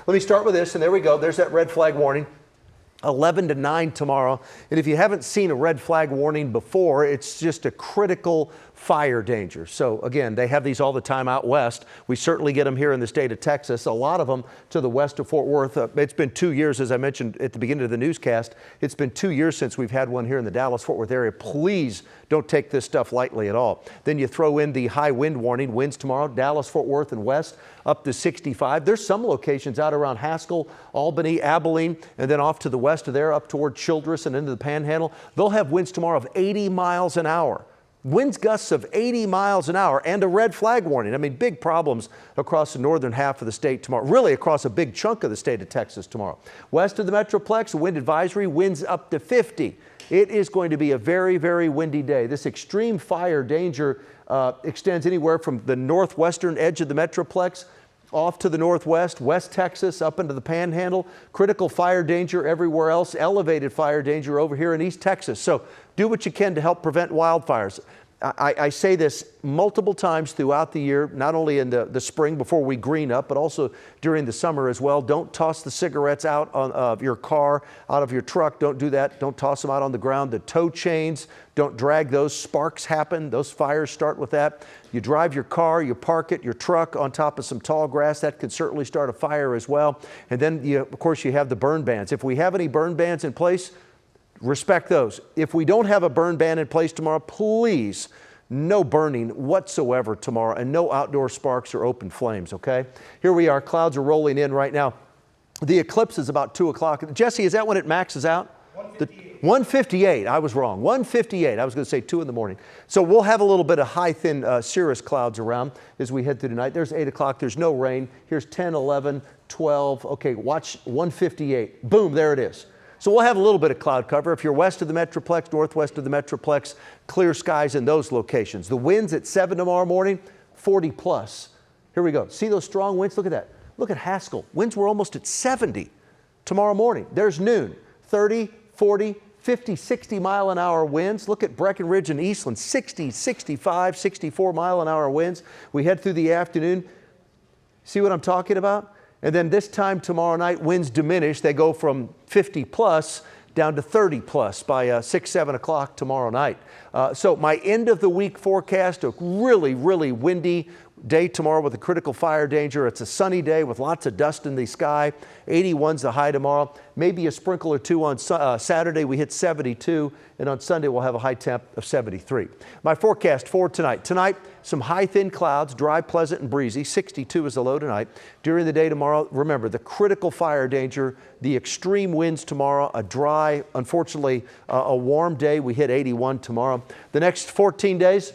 Let me start with this, and there we go. There's that red flag warning. 11 to 9 tomorrow. And if you haven't seen a red flag warning before, it's just a critical fire danger. So again, they have these all the time out west. We certainly get them here in the state of Texas, a lot of them to the west of Fort Worth. It's been 2 years, as I mentioned at the beginning of the newscast. It's been 2 years since we've had one here in the Dallas-Fort Worth area. Please don't take this stuff lightly at all. Then you throw in the high wind warning. Winds tomorrow, Dallas-Fort Worth and west up to 65. There's some locations out around Haskell, Albany, Abilene, and then off to the west of there up toward Childress and into the Panhandle. They'll have winds tomorrow of 80 miles an hour. Winds gusts of 80 miles an hour and a red flag warning. I mean, big problems across the northern half of the state tomorrow, really across a big chunk of the state of Texas tomorrow. West of the Metroplex, a wind advisory, winds up to 50. It is going to be a very, very windy day. This extreme fire danger extends anywhere from the northwestern edge of the Metroplex off to the northwest, West Texas, up into the Panhandle. Critical fire danger everywhere else. Elevated fire danger over here in East Texas. So do what you can to help prevent wildfires. I say this multiple times throughout the year, not only in the spring before we green up, but also during the summer as well. Don't toss the cigarettes out of your car, out of your truck. Don't do that. Don't toss them out on the ground. The tow chains, don't drag those. Sparks happen. Those fires start with that. You drive your car, you park it, your truck on top of some tall grass. That could certainly start a fire as well. And then, of course, you have the burn bans. If we have any burn bans in place, respect those. If we don't have a burn ban in place tomorrow, please, no burning whatsoever tomorrow and no outdoor sparks or open flames, okay? Here we are. Clouds are rolling in right now. The eclipse is about 2 o'clock. Jesse, is that when it maxes out? 158. I was wrong. 158. I was going to say 2 in the morning. So we'll have a little bit of high, thin cirrus clouds around as we head through the night. There's 8 o'clock. There's no rain. Here's 10, 11, 12. Okay, watch 158. Boom, there it is. So we'll have a little bit of cloud cover. If you're west of the Metroplex, northwest of the Metroplex, clear skies in those locations. The winds at 7 tomorrow morning, 40 plus. Here we go. See those strong winds? Look at that. Look at Haskell. Winds were almost at 70 tomorrow morning. There's noon. 30, 40, 50, 60 mile an hour winds. Look at Breckenridge and Eastland, 60, 65, 64 mile an hour winds. We head through the afternoon. See what I'm talking about? And then this time tomorrow night, winds diminish. They go from 50 plus down to 30 plus by 6, 7 o'clock tomorrow night. So my end of the week forecast, a really, really windy day tomorrow with a critical fire danger. It's a sunny day with lots of dust in the sky. 81's the high tomorrow. Maybe a sprinkle or two on Saturday. We hit 72. And on Sunday, we'll have a high temp of 73. My forecast for tonight. Tonight, some high, thin clouds, dry, pleasant, and breezy. 62 is the low tonight. During the day tomorrow, remember, the critical fire danger, the extreme winds tomorrow, a dry, unfortunately, a warm day. We hit 81 tomorrow. The next 14 days,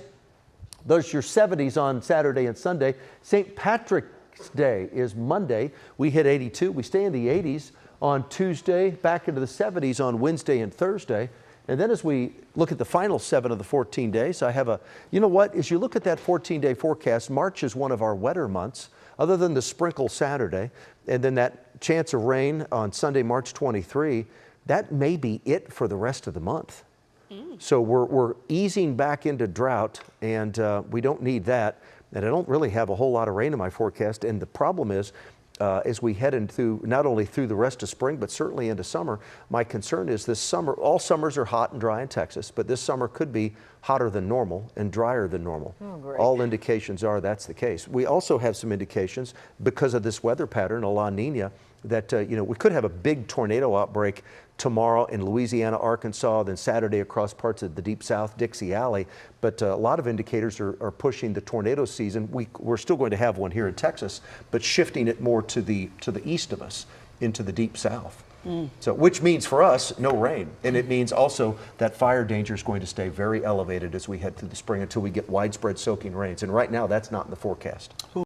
those are your 70s on Saturday and Sunday. St. Patrick's Day is Monday. We hit 82. We stay in the 80s on Tuesday, back into the 70s on Wednesday and Thursday. And then as we look at the final 7 of the 14 days, I have you know what, as you look at that 14-day forecast, March is one of our wetter months, other than the sprinkle Saturday, and then that chance of rain on Sunday, March 23, that may be it for the rest of the month. So we're easing back into drought, and we don't need that. And I don't really have a whole lot of rain in my forecast. And the problem is, as we head into not only through the rest of spring, but certainly into summer, my concern is this summer, all summers are hot and dry in Texas, but this summer could be hotter than normal and drier than normal. Oh, all indications are that's the case. We also have some indications because of this weather pattern, a La Nina, that we could have a big tornado outbreak tomorrow in Louisiana, Arkansas, then Saturday across parts of the Deep South, Dixie Alley. But a lot of indicators are pushing the tornado season. We're still going to have one here in Texas, but shifting it more to the east of us into the Deep South. So, which means for us, no rain. And it means also that fire danger is going to stay very elevated as we head through the spring until we get widespread soaking rains. And right now, that's not in the forecast.